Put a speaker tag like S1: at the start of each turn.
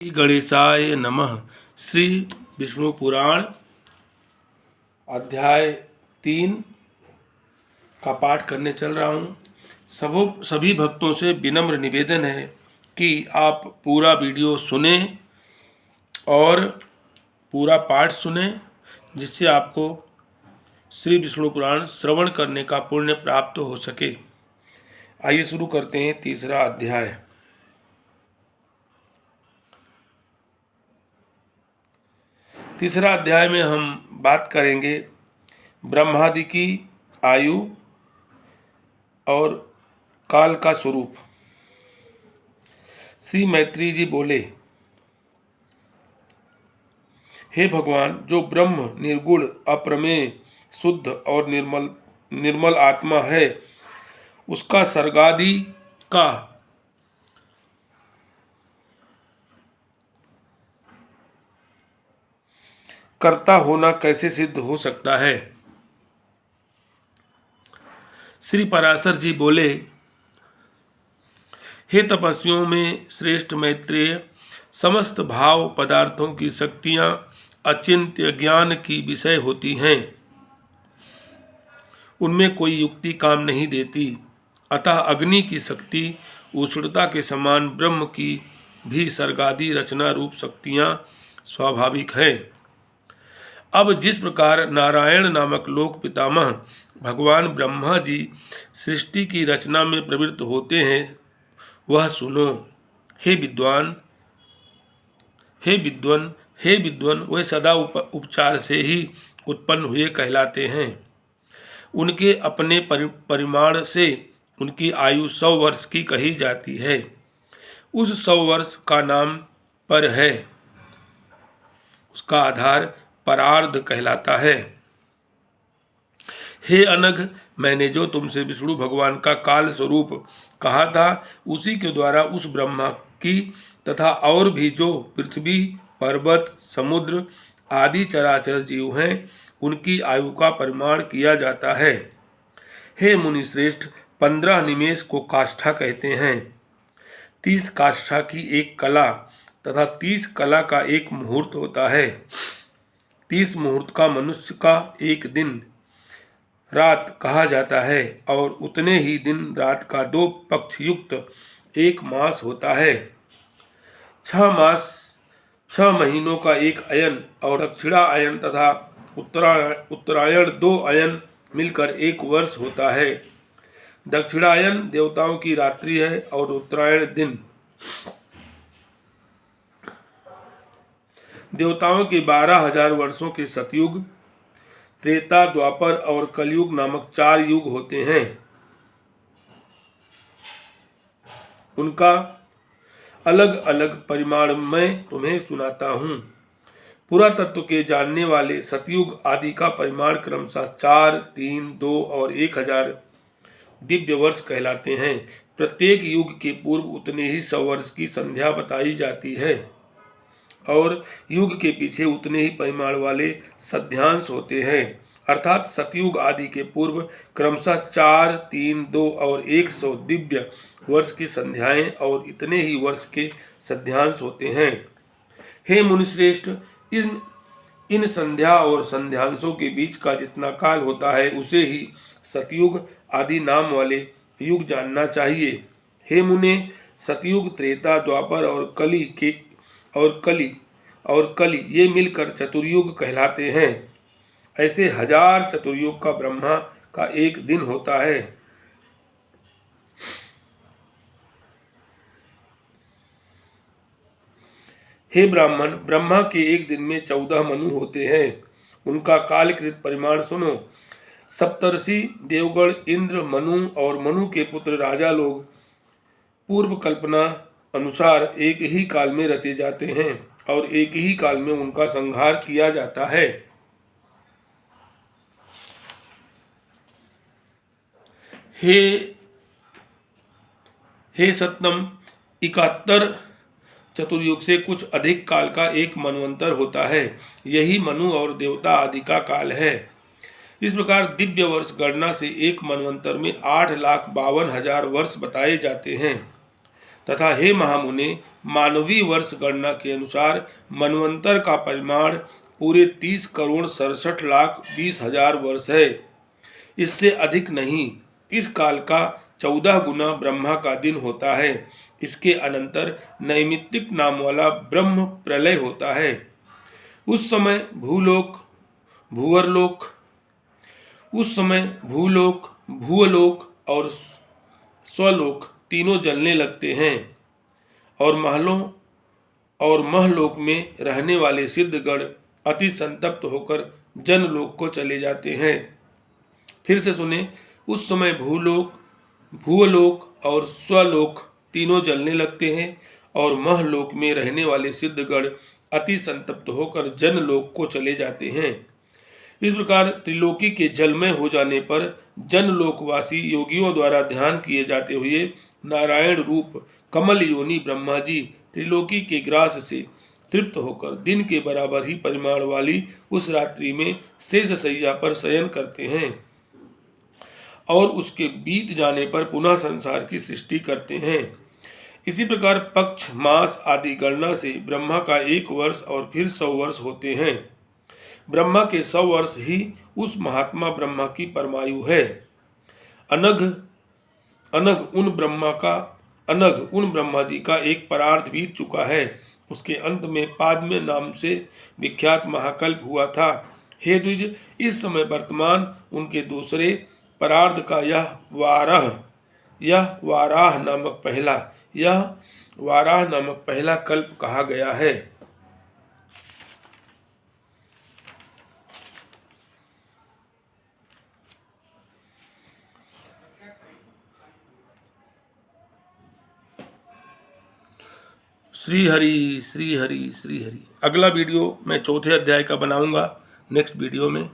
S1: श्री गणेशाय नमः। श्री विष्णु पुराण अध्याय 3 का पाठ करने चल रहा हूँ। सभी भक्तों से विनम्र निवेदन है कि आप पूरा वीडियो सुने और पूरा पाठ सुने, जिससे आपको श्री विष्णु पुराण श्रवण करने का पुण्य प्राप्त हो सके। आइए शुरू करते हैं तीसरा अध्याय। तीसरा अध्याय में हम बात करेंगे ब्रह्मादि की आयु और काल का स्वरूप। श्री मैत्री जी बोले, हे भगवान, जो ब्रह्म निर्गुण अप्रमेय शुद्ध और निर्मल आत्मा है, उसका सर्गादि का कर्ता होना कैसे सिद्ध हो सकता है। श्री पराशर जी बोले, हे तपस्वियों में श्रेष्ठ मैत्रेय, समस्त भाव पदार्थों की शक्तियां अचिंत्य ज्ञान की विषय होती हैं, उनमें कोई युक्ति काम नहीं देती। अतः अग्नि की शक्ति उष्णता के समान ब्रह्म की भी सर्गादि रचना रूप शक्तियां स्वाभाविक हैं। अब जिस प्रकार नारायण नामक लोक पितामह भगवान ब्रह्मा जी सृष्टि की रचना में प्रवृत्त होते हैं, वह सुनो। हे विद्वान, वे सदा उपचार से ही उत्पन्न हुए कहलाते हैं। उनके अपने परिमाण से उनकी आयु 100 वर्ष की कही जाती है। उस 100 वर्ष का नाम पर है, उसका आधार परार्ध कहलाता है। हे अनघ, मैंने जो तुमसे विष्णु भगवान का काल स्वरूप कहा था, उसी के द्वारा उस ब्रह्मा की तथा और भी जो पृथ्वी, पर्वत, समुद्र आदि चराचर जीव हैं, उनकी आयु का परिमाण किया जाता है। हे मुनि श्रेष्ठ, 15 निमेष को काष्ठा कहते हैं। 30 काष्ठा की एक कला तथा 30 कला का एक मुहूर्त होता है। 30 मुहूर्त का मनुष्य का एक दिन रात कहा जाता है, और उतने ही दिन रात का 2 पक्ष युक्त एक मास होता है। 6 महीनों का एक अयन और दक्षिणायन तथा उत्तरायण 2 अयन मिलकर एक वर्ष होता है। दक्षिणायन देवताओं की रात्रि है और उत्तरायण दिन। देवताओं के 12,000 वर्षों के सतयुग, त्रेता, द्वापर और कलयुग नामक 4 युग होते हैं। उनका अलग अलग परिमाण मैं तुम्हें सुनाता हूँ। पुरातत्व के जानने वाले सतयुग आदि का परिमाण क्रमशः 4, 3, 2 और 1000 दिव्य वर्ष कहलाते हैं। प्रत्येक युग के पूर्व उतने ही 100 वर्ष की संध्या बताई जाती है, और युग के पीछे उतने ही परिमाण वाले सध्यांश होते हैं। अर्थात सतयुग आदि के पूर्व क्रमशः 4, 3, 2 और 100 दिव्य वर्ष की संध्याएं और इतने ही वर्ष के सध्यांश होते हैं। हे मुनिश्रेष्ठ, इन संध्या और संध्यांशों के बीच का जितना काल होता है, उसे ही सतयुग आदि नाम वाले युग जानना चाहिए। हे मुने, सतयुग, त्रेता, द्वापर और कली ये मिलकर चतुर्युग कहलाते हैं। ऐसे 1000 चतुर्युग का ब्रह्मा का एक दिन होता है। हे ब्राह्मण, ब्रह्मा के एक दिन में 14 मनु होते हैं। उनका कालकृत परिमाण सुनो। सप्तर्षि, देवगण, इंद्र, मनु और मनु के पुत्र राजा लोग पूर्व कल्पना अनुसार एक ही काल में रचे जाते हैं, और एक ही काल में उनका संहार किया जाता है। हे सत्तम, 71 चतुर्युग से कुछ अधिक काल का एक मनवंतर होता है। यही मनु और देवता आदि का काल है। इस प्रकार दिव्य वर्ष गणना से एक मनवंतर में 8,52,000 वर्ष बताए जाते हैं। तथा हे महामुने, मानवीय वर्ष गणना के अनुसार मनवंतर का परिमाण पूरे 30,67,20,000 वर्ष है, इससे अधिक नहीं। इस काल का 14 गुना ब्रह्मा का दिन होता है। इसके अनंतर नैमित्तिक नाम वाला ब्रह्म प्रलय होता है। उस समय भूलोक, भूअलोक और स्वलोक तीनों जलने लगते हैं और महलोक में रहने वाले सिद्धगण अति संतप्त होकर जनलोक को चले जाते हैं। फिर से सुने, उस समय भूअलोक और स्वलोक तीनों जलने लगते हैं और महलोक में रहने वाले सिद्धगण अति संतप्त होकर जनलोक को चले जाते हैं। इस प्रकार त्रिलोकी के जलमय हो जाने पर जनलोकवासी योगियों द्वारा ध्यान किए जाते हुए नारायण रूप कमल योनि ब्रह्मा जी त्रिलोकी के ग्रास से तृप्त होकर दिन के बराबर ही परिमाण वाली उस रात्रि में शेष शैया पर शयन करते हैं और उसके बीत जाने पर पुनः संसार की सृष्टि करते हैं। इसी प्रकार पक्ष, मास आदि गणना से ब्रह्मा का 1 वर्ष और फिर 100 वर्ष होते हैं। ब्रह्मा के 100 वर्ष ही उस महात्मा ब्रह्मा की परमायु है। अनघ उन ब्रह्मा जी का एक परार्ध बीत चुका है। उसके अंत में पाद्य नाम से विख्यात महाकल्प हुआ था। हे द्विज, इस समय वर्तमान उनके दूसरे परार्ध का यह वाराह नामक पहला कल्प कहा गया है। श्री हरि श्री हरि श्री हरि। अगला वीडियो मैं 4थे अध्याय का बनाऊंगा नेक्स्ट वीडियो में।